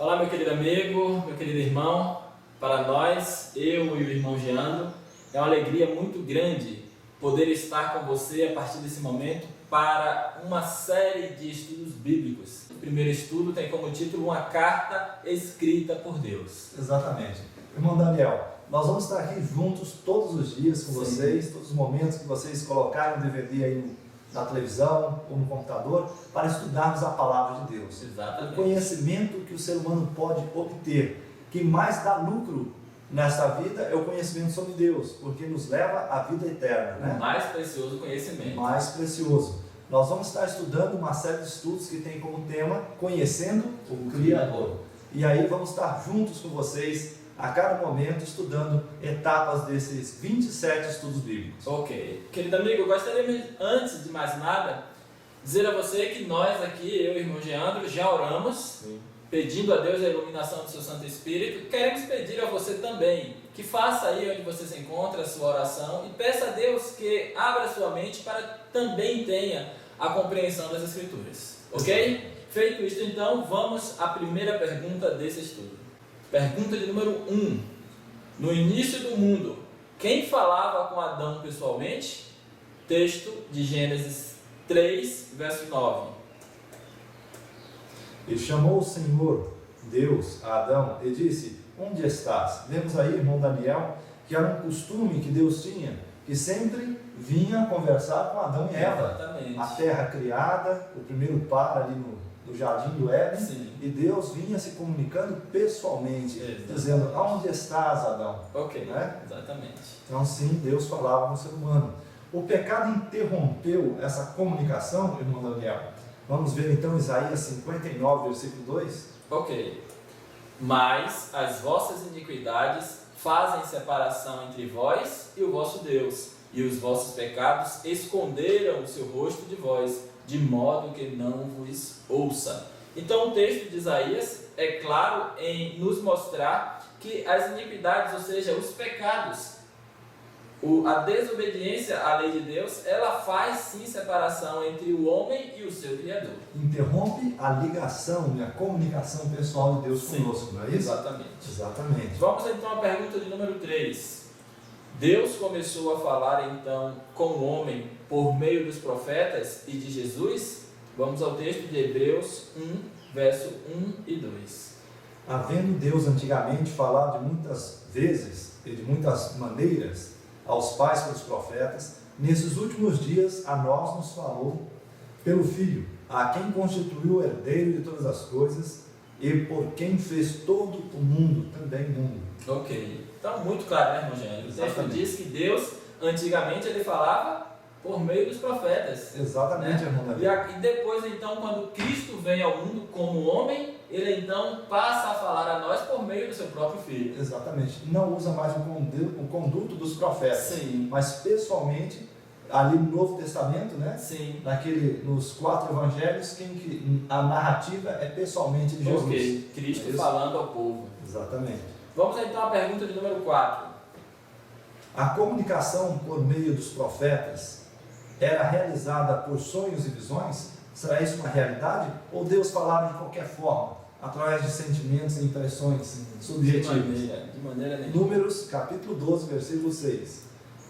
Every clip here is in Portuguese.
Olá, meu querido amigo, meu querido irmão. Para nós, eu e o irmão Geandro, é uma alegria muito grande poder estar com você a partir desse momento para uma série de estudos bíblicos. O primeiro estudo tem como título Uma Carta Escrita por Deus. Exatamente. Irmão Daniel, nós vamos estar aqui juntos todos os dias com vocês, todos os momentos que vocês colocarem o DVD aí na televisão ou no computador, para estudarmos a palavra de Deus. Exatamente. O conhecimento que o ser humano pode obter, que mais dá lucro nesta vida, é o conhecimento sobre Deus, porque nos leva à vida eterna, né? O mais precioso conhecimento. O mais precioso. Nós vamos estar estudando uma série de estudos que tem como tema Conhecendo o Criador. E aí vamos estar juntos com vocês a cada momento estudando etapas desses 27 estudos bíblicos. Ok. Querido amigo, eu gostaria, antes de mais nada, dizer a você que nós aqui, eu e o irmão Geandro, já oramos, pedindo a Deus a iluminação do seu Santo Espírito. Queremos pedir a você também que faça aí onde você se encontra a sua oração e peça a Deus que abra sua mente para também tenha a compreensão das Escrituras. Ok? Feito isto, então, vamos à primeira pergunta desse estudo. Pergunta de número 1. No início do mundo, quem falava com Adão pessoalmente? Texto de Gênesis 3, verso 9. E chamou o Senhor, Deus, a Adão e disse: onde estás? Vemos aí, irmão Daniel, que era um costume que Deus tinha, que sempre vinha conversar com Adão e Eva. Exatamente. A terra criada, o primeiro par ali no jardim do Éden. Sim. E Deus vinha se comunicando pessoalmente, Exatamente. dizendo: aonde estás, Adão? Ok, Né? exatamente. Então sim, Deus falava com o ser humano. O pecado interrompeu essa comunicação, irmão Daniel. Vamos ver então Isaías 59, versículo 2. Ok. Mas as vossas iniquidades fazem separação entre vós e o vosso Deus, e os vossos pecados esconderam o seu rosto de vós, de modo que não vos ouça. Então o texto de Isaías é claro em nos mostrar que as iniquidades, ou seja, os pecados, a desobediência à lei de Deus, ela faz sim separação entre o homem e o seu Criador. Interrompe a ligação e a comunicação pessoal de Deus conosco, não é isso? Exatamente. Exatamente. Vamos então à pergunta de número 3. Deus começou a falar então com o homem por meio dos profetas e de Jesus? Vamos ao texto de Hebreus 1, verso 1 e 2. Havendo Deus antigamente falado de muitas vezes e de muitas maneiras aos pais pelos profetas, nesses últimos dias a nós nos falou pelo Filho, a quem constituiu o herdeiro de todas as coisas e por quem fez todo o mundo, também mundo. Ok. Então, muito claro, né, irmão Gênero? O texto Exatamente. diz que Deus, antigamente, ele falava por meio dos profetas. Exatamente, irmão Daniel. E depois, então, quando Cristo vem ao mundo como homem, ele então passa a falar a nós por meio do seu próprio Filho. Exatamente. Não usa mais o conduto dos profetas, Sim. mas pessoalmente, ali no Novo Testamento, né? Sim. Nos 4 evangelhos, a narrativa é pessoalmente de Jesus. Ok. Cristo É isso? falando ao povo. Exatamente. Vamos então à pergunta de número 4. A comunicação por meio dos profetas era realizada por sonhos e visões? Será isso uma realidade? Ou Deus falava de qualquer forma, através de sentimentos e impressões subjetivas? De maneira nenhuma. Números, capítulo 12, versículo 6.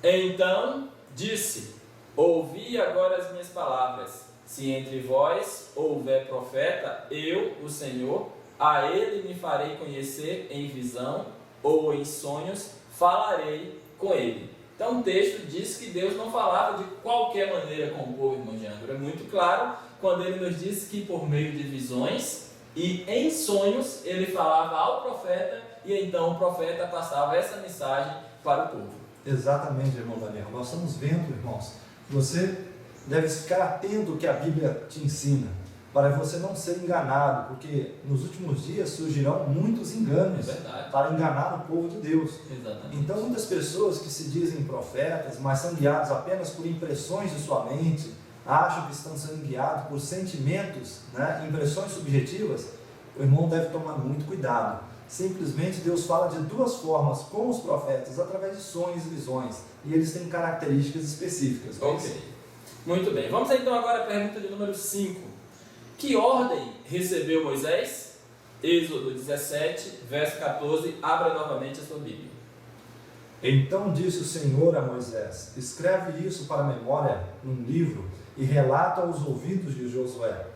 Então disse: ouvi agora as minhas palavras. Se entre vós houver profeta, eu, o Senhor, a ele me farei conhecer em visão ou em sonhos, falarei com ele. Então o texto diz que Deus não falava de qualquer maneira com o povo, irmão Geandro. É muito claro quando ele nos diz que por meio de visões e em sonhos ele falava ao profeta e então o profeta passava essa mensagem para o povo. Exatamente, irmão Daniel. Nós estamos vendo, irmãos, você deve ficar atento ao que a Bíblia te ensina, para você não ser enganado, porque nos últimos dias surgirão muitos enganos para enganar o povo de Deus. Exatamente. Então muitas pessoas que se dizem profetas, mas são guiados apenas por impressões de sua mente, acham que estão sendo guiados por sentimentos, né, impressões subjetivas, o irmão deve tomar muito cuidado. Simplesmente Deus fala de duas formas com os profetas, através de sonhos e visões, e eles têm características específicas. Ok, muito bem. Vamos então agora à pergunta de número 5. Que ordem recebeu Moisés? Êxodo 17, verso 14, abra novamente a sua Bíblia. Então disse o Senhor a Moisés: escreve isso para a memória num livro e relata aos ouvidos de Josué,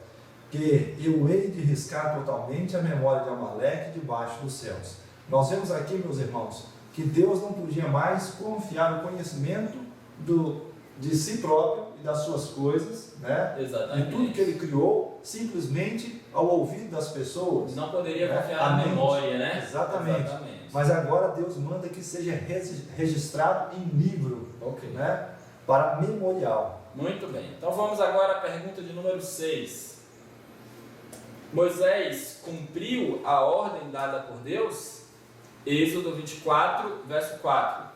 que eu hei de riscar totalmente a memória de Amaleque debaixo dos céus. Nós vemos aqui, meus irmãos, que Deus não podia mais confiar o conhecimento de si próprio e das suas coisas, né? Exatamente. De tudo que ele criou, simplesmente ao ouvido das pessoas. Não poderia né? confiar na memória, né? Exatamente. Mas agora Deus manda que seja registrado em livro, né? Para memorial. Muito bem. Então vamos agora à pergunta de número 6. Moisés cumpriu a ordem dada por Deus? Êxodo 24, verso 4.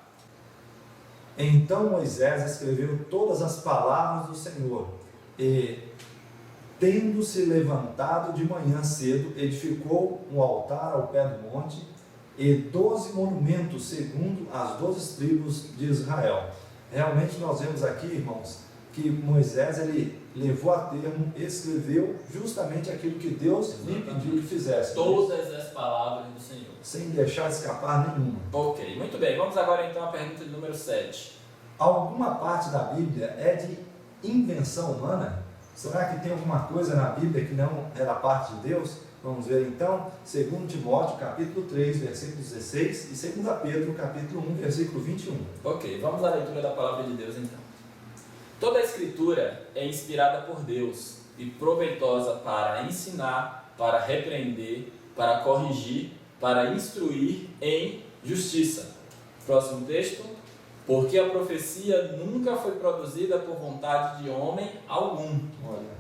Então Moisés escreveu todas as palavras do Senhor e, tendo-se levantado de manhã cedo, edificou um altar ao pé do monte e 12 monumentos segundo as 12 tribos de Israel. Realmente nós vemos aqui, irmãos, que Moisés ele levou a termo, escreveu justamente aquilo que Deus lhe pediu que fizesse. Todas as palavras do Senhor. Sem deixar escapar nenhuma. Ok, muito bem. Vamos agora então à pergunta de número 7. Alguma parte da Bíblia é de invenção humana? Será que tem alguma coisa na Bíblia que não era parte de Deus? Vamos ver então, 2 Timóteo capítulo 3, versículo 16 e 2 Pedro capítulo 1, versículo 21. Ok, vamos à leitura da palavra de Deus então. Toda a Escritura é inspirada por Deus e proveitosa para ensinar, para repreender, para corrigir, para instruir em justiça. Próximo texto. Porque a profecia nunca foi produzida por vontade de homem algum,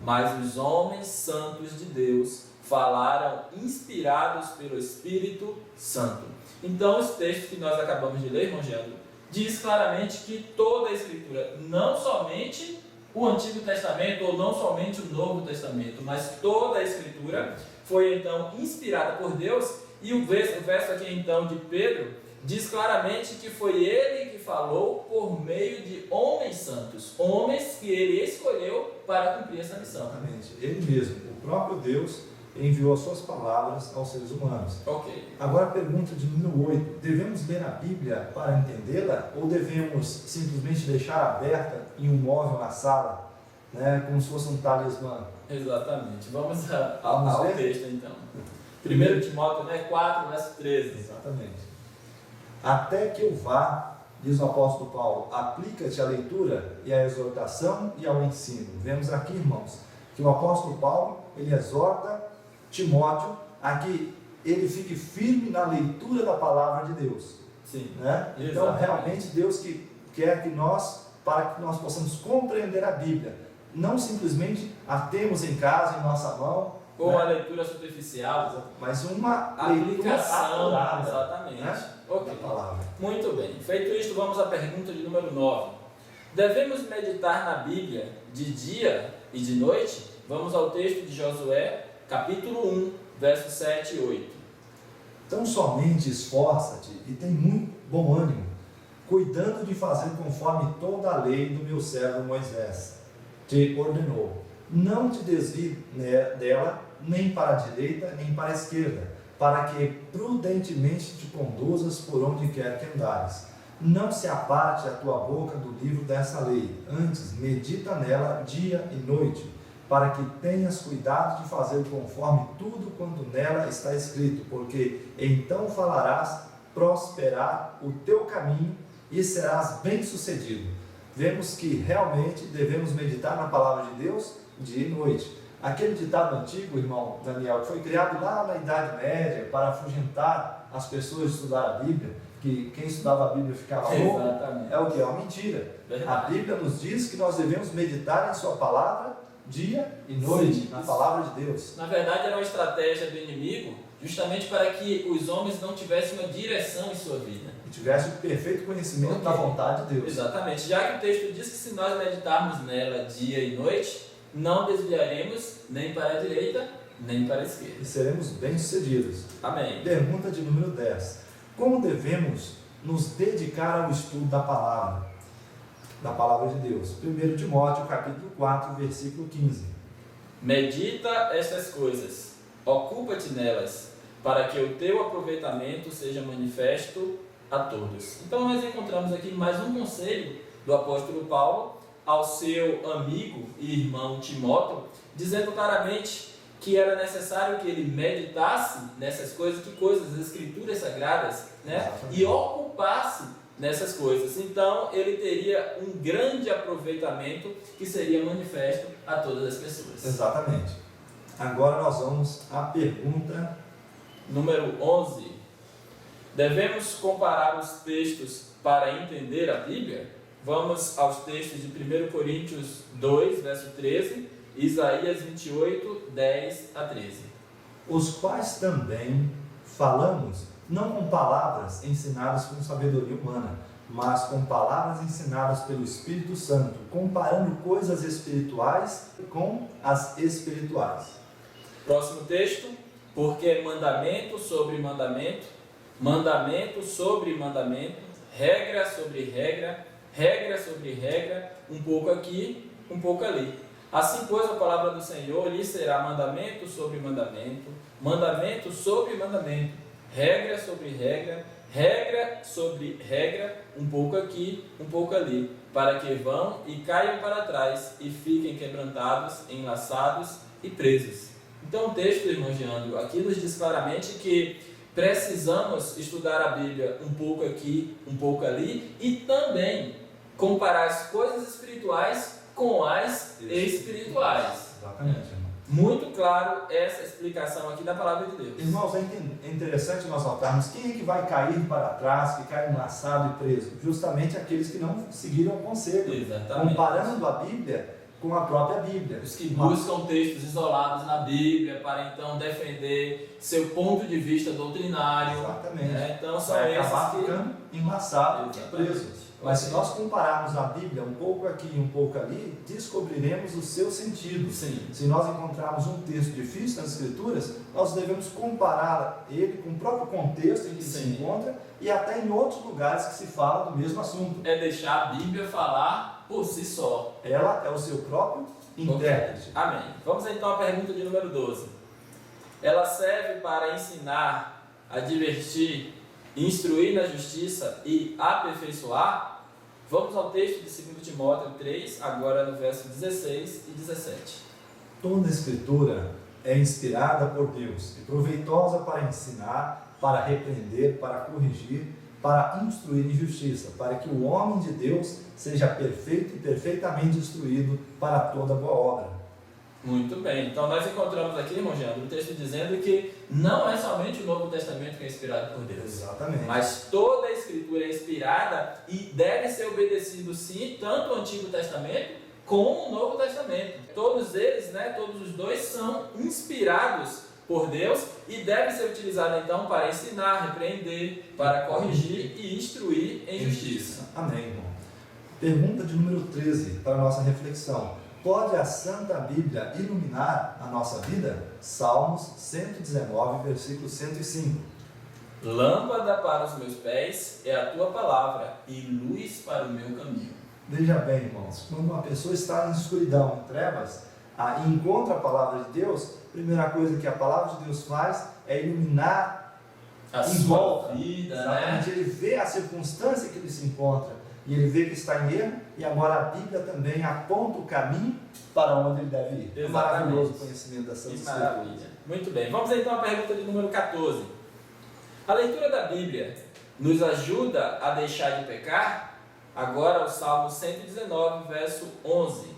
mas os homens santos de Deus falaram inspirados pelo Espírito Santo. Então, os textos que nós acabamos de ler, irmão Geandro, diz claramente que toda a Escritura, não somente o Antigo Testamento ou não somente o Novo Testamento, mas toda a Escritura foi então inspirada por Deus. E o verso aqui então de Pedro diz claramente que foi ele que falou por meio de homens santos, homens que ele escolheu para cumprir essa missão. Exatamente, ele mesmo, o próprio Deus, enviou as suas palavras aos seres humanos. Ok. Agora a pergunta de número 8, devemos ler a Bíblia para entendê-la ou devemos simplesmente deixar aberta em um móvel na sala, né, como se fosse um talismã? Exatamente, vamos ao texto então. 1 Timóteo 4, verso 13. Exatamente. Até que eu vá, diz o apóstolo Paulo, aplica-te à leitura e à exortação e ao ensino. Vemos aqui, irmãos, que o apóstolo Paulo, ele exorta Timóteo a que ele fique firme na leitura da palavra de Deus. Sim. Né? Então, realmente, Deus que quer que nós, para que nós possamos compreender a Bíblia, não simplesmente a temos em casa, em nossa mão, ou uma leitura superficial, mas uma aplicação, leitura exatamente. Né? Ok. Da palavra. Muito bem. Feito isto, vamos à pergunta de número 9. Devemos meditar na Bíblia de dia e de noite? Vamos ao texto de Josué, capítulo 1, versos 7 e 8. Então somente esforça-te e tem muito bom ânimo, cuidando de fazer conforme toda a lei do meu servo Moisés te ordenou. Não te desvie dela, nem para a direita, nem para a esquerda, para que prudentemente te conduzas por onde quer que andares. Não se aparte a tua boca do livro dessa lei, antes medita nela dia e noite, para que tenhas cuidado de fazer conforme tudo quanto nela está escrito, porque então prosperar o teu caminho e serás bem-sucedido. Vemos que realmente devemos meditar na palavra de Deus dia e noite. Aquele ditado antigo, irmão Daniel, que foi criado lá na Idade Média para afugentar as pessoas de estudar a Bíblia, que quem estudava a Bíblia ficava louco, é o que? É uma mentira. A Bíblia nos diz que nós devemos meditar em sua palavra dia e noite. Sim, na palavra de Deus. Na verdade era uma estratégia do inimigo justamente para que os homens não tivessem uma direção em sua vida. E tivessem o perfeito conhecimento da vontade de Deus. Exatamente. Já que o texto diz que se nós meditarmos nela dia e noite, não desviaremos nem para a direita, nem para a esquerda. E seremos bem-sucedidos. Amém. Pergunta de número 10. Como devemos nos dedicar ao estudo da palavra de Deus? 1 Timóteo capítulo 4, versículo 15. Medita estas coisas, ocupa-te nelas, para que o teu aproveitamento seja manifesto a todos. Então nós encontramos aqui mais um conselho do apóstolo Paulo ao seu amigo e irmão Timóteo, dizendo claramente que era necessário que ele meditasse nessas coisas, que coisas, as escrituras sagradas, né? E ocupasse nessas coisas. Então ele teria um grande aproveitamento que seria manifesto a todas as pessoas. Exatamente. Agora nós vamos à pergunta número 11. Devemos comparar os textos para entender a Bíblia? Vamos aos textos de 1 Coríntios 2, verso 13, e Isaías 28, 10 a 13. Os quais também falamos, não com palavras ensinadas com sabedoria humana, mas com palavras ensinadas pelo Espírito Santo, comparando coisas espirituais com as espirituais. Próximo texto. Porque mandamento sobre mandamento, mandamento sobre mandamento, regra sobre regra, regra sobre regra, um pouco aqui, um pouco ali. Assim, pois, a palavra do Senhor lhe será mandamento sobre mandamento, mandamento sobre mandamento, regra sobre regra, regra sobre regra, um pouco aqui, um pouco ali, para que vão e caiam para trás e fiquem quebrantados, enlaçados e presos. Então o texto, irmão Geandro, aqui nos diz claramente que precisamos estudar a Bíblia um pouco aqui, um pouco ali, e também comparar as coisas espirituais com as espirituais. Exatamente, irmão. Muito claro essa explicação aqui da palavra de Deus. Irmãos, é interessante nós notarmos quem é que vai cair para trás, que cai enlaçado e preso. Justamente aqueles que não seguiram o conselho. Exatamente. Comparando a Bíblia com a própria Bíblia. Os que buscam textos isolados na Bíblia para então defender seu ponto de vista doutrinário. Exatamente. Né? Então são vai esses acabar que ficando enlaçado e preso. Mas se nós compararmos a Bíblia um pouco aqui e um pouco ali, descobriremos o seu sentido. Sim. Se nós encontrarmos um texto difícil nas Escrituras, nós devemos comparar ele com o próprio contexto em que se encontra e até em outros lugares que se fala do mesmo assunto. É deixar a Bíblia falar por si só. Ela é o seu próprio intérprete. Amém. Vamos então à pergunta de número 12. Ela serve para ensinar, advertir, instruir na justiça e aperfeiçoar? Vamos ao texto de 2 Timóteo 3, agora no verso 16 e 17. Toda a Escritura é inspirada por Deus e proveitosa para ensinar, para repreender, para corrigir, para instruir em justiça, para que o homem de Deus seja perfeito e perfeitamente instruído para toda boa obra. Muito bem, então nós encontramos aqui, irmão Jean, um texto dizendo que não é somente o Novo Testamento que é inspirado por Deus. Exatamente. Mas toda a Escritura é inspirada e deve ser obedecido sim, tanto o Antigo Testamento como o Novo Testamento. Todos eles, todos os dois são inspirados por Deus e devem ser utilizados então para ensinar, repreender, para corrigir e instruir em justiça. Amém, irmão. Pergunta de número 13 para a nossa reflexão. Pode a Santa Bíblia iluminar a nossa vida? Salmos 119, versículo 105. Lâmpada para os meus pés é a tua palavra e luz para o meu caminho. Veja bem, irmãos, quando uma pessoa está em escuridão, em trevas, e encontra a palavra de Deus, a primeira coisa que a palavra de Deus faz é iluminar a sua vida, exatamente. Ele vê a circunstância que ele se encontra e ele vê que está em erro, e agora a Bíblia também aponta o caminho para onde ele deve ir. Exatamente. Maravilhoso conhecimento da Santa Escritura. Muito bem, vamos então à pergunta de número 14. A leitura da Bíblia nos ajuda a deixar de pecar? Agora o Salmo 119, verso 11.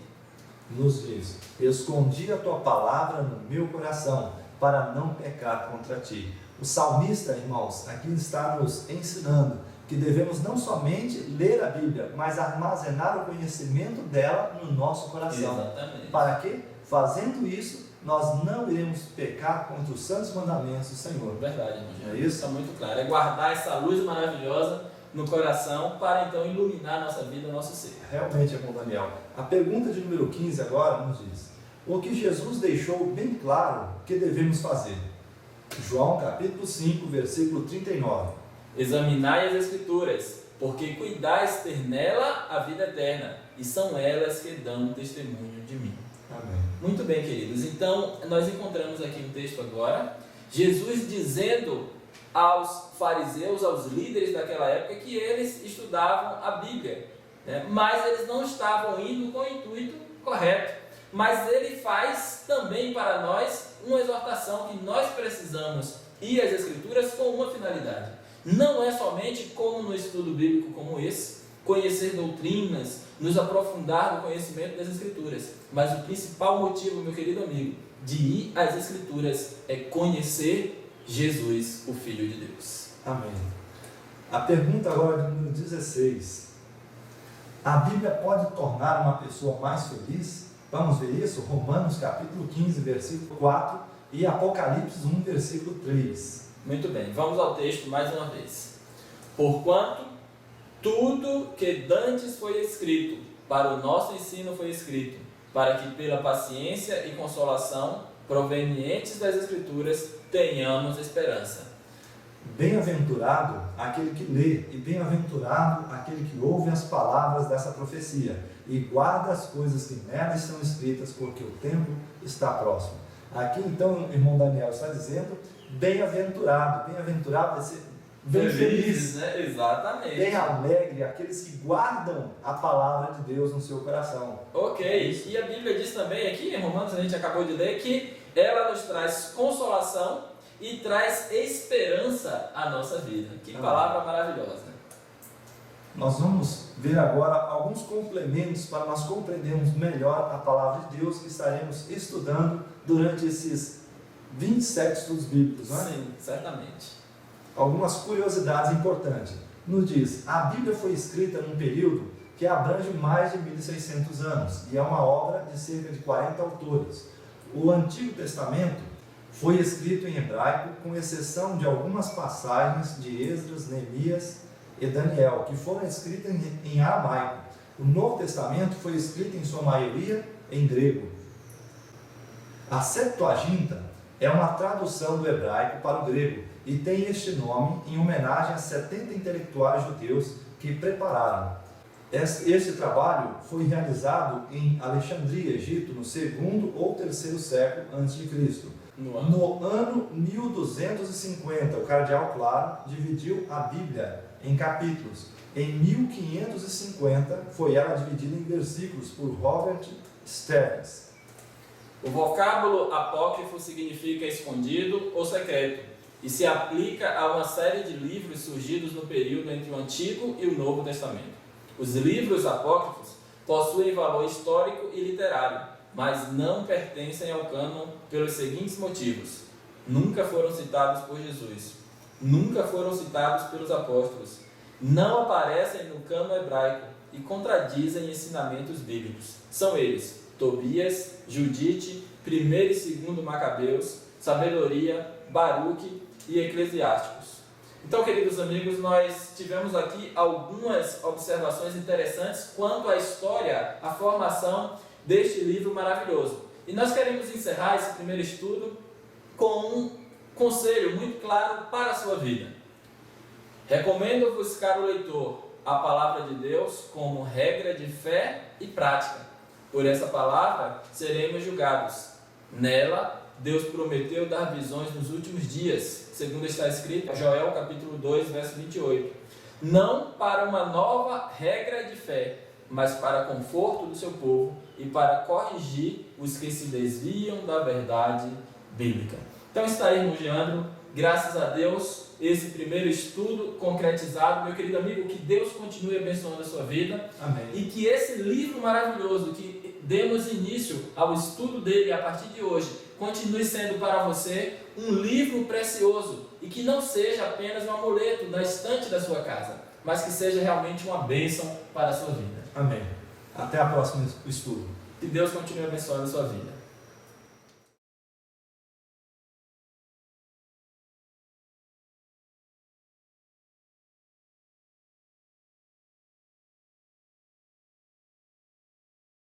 Nos diz: escondi a tua palavra no meu coração, para não pecar contra ti. O salmista, irmãos, aqui está nos ensinando que devemos não somente ler a Bíblia, mas armazenar o conhecimento dela no nosso coração. Exatamente. Para que, fazendo isso, nós não iremos pecar contra os santos mandamentos do Senhor. Verdade, irmão. É isso? Está muito claro. É guardar essa luz maravilhosa no coração para então iluminar a nossa vida, o nosso ser. Realmente, irmão Daniel. A pergunta de número 15 agora nos diz: o que Jesus deixou bem claro que devemos fazer? João capítulo 5, versículo 39. Examinai as Escrituras, porque cuidais ter nela a vida eterna, e são elas que dão testemunho de mim. Amém. Muito bem, queridos. Então, nós encontramos aqui um texto agora Jesus dizendo aos fariseus, aos líderes daquela época, que eles estudavam a Bíblia, né? Mas eles não estavam indo com o intuito correto. Mas ele faz também para nós uma exortação que nós precisamos ir às Escrituras com uma finalidade. Não é somente como no estudo bíblico como esse, conhecer doutrinas, nos aprofundar no conhecimento das Escrituras. Mas o principal motivo, meu querido amigo, de ir às Escrituras é conhecer Jesus, o Filho de Deus. Amém. A pergunta agora de número 16. A Bíblia pode tornar uma pessoa mais feliz? Vamos ver isso? Romanos capítulo 15, versículo 4 e Apocalipse 1, versículo 3. Muito bem, vamos ao texto mais uma vez. Porquanto tudo que dantes foi escrito, para o nosso ensino foi escrito, para que pela paciência e consolação provenientes das Escrituras tenhamos esperança. Bem-aventurado aquele que lê, e bem-aventurado aquele que ouve as palavras dessa profecia, e guarda as coisas que nela estão escritas, porque o tempo está próximo. Aqui então o irmão Daniel está dizendo, bem-aventurado é ser bem feliz, né? Exatamente. Bem alegre, aqueles que guardam a palavra de Deus no seu coração. Ok, e a Bíblia diz também aqui, em Romanos, a gente acabou de ler, que ela nos traz consolação e traz esperança à nossa vida. Que palavra maravilhosa. Nós vamos ver agora alguns complementos para nós compreendermos melhor a palavra de Deus que estaremos estudando durante esses 27 estudos bíblicos, não é? Sim, certamente. Algumas curiosidades importantes. Nos diz, a Bíblia foi escrita num período que abrange mais de 1.600 anos e é uma obra de cerca de 40 autores. O Antigo Testamento foi escrito em hebraico, com exceção de algumas passagens de Esdras, Neemias e Daniel, que foram escritas em aramaico. O Novo Testamento foi escrito em sua maioria em grego. A Septuaginta é uma tradução do hebraico para o grego e tem este nome em homenagem a 70 intelectuais judeus que prepararam. Este trabalho foi realizado em Alexandria, Egito, no 2º ou 3º século a.C. No ano 1250, o cardeal Claro dividiu a Bíblia em capítulos. Em 1550, foi ela dividida em versículos por Robert Stearns. O vocábulo apócrifo significa escondido ou secreto e se aplica a uma série de livros surgidos no período entre o Antigo e o Novo Testamento. Os livros apócrifos possuem valor histórico e literário, mas não pertencem ao cânon pelos seguintes motivos: nunca foram citados por Jesus, nunca foram citados pelos apóstolos, não aparecem no cânon hebraico e contradizem ensinamentos bíblicos. São eles: Tobias, Judite, 1º e 2º Macabeus, Sabedoria, Baruque e Eclesiásticos. Então, queridos amigos, nós tivemos aqui algumas observações interessantes quanto à história, à formação deste livro maravilhoso. E nós queremos encerrar esse primeiro estudo com um conselho muito claro para a sua vida. Recomendo-vos, caro leitor, a palavra de Deus como regra de fé e prática. Por essa palavra seremos julgados. Nela, Deus prometeu dar visões nos últimos dias, segundo está escrito em Joel capítulo 2, verso 28. Não para uma nova regra de fé, mas para conforto do seu povo e para corrigir os que se desviam da verdade bíblica. Então está aí, irmão Geandro, graças a Deus, esse primeiro estudo concretizado. Meu querido amigo, que Deus continue abençoando a sua vida. Amém. E que esse livro maravilhoso, que demos início ao estudo dele a partir de hoje, continue sendo para você um livro precioso e que não seja apenas um amuleto na estante da sua casa, mas que seja realmente uma bênção para a sua vida. Amém. Até a próxima estudo. Que Deus continue abençoando a sua vida.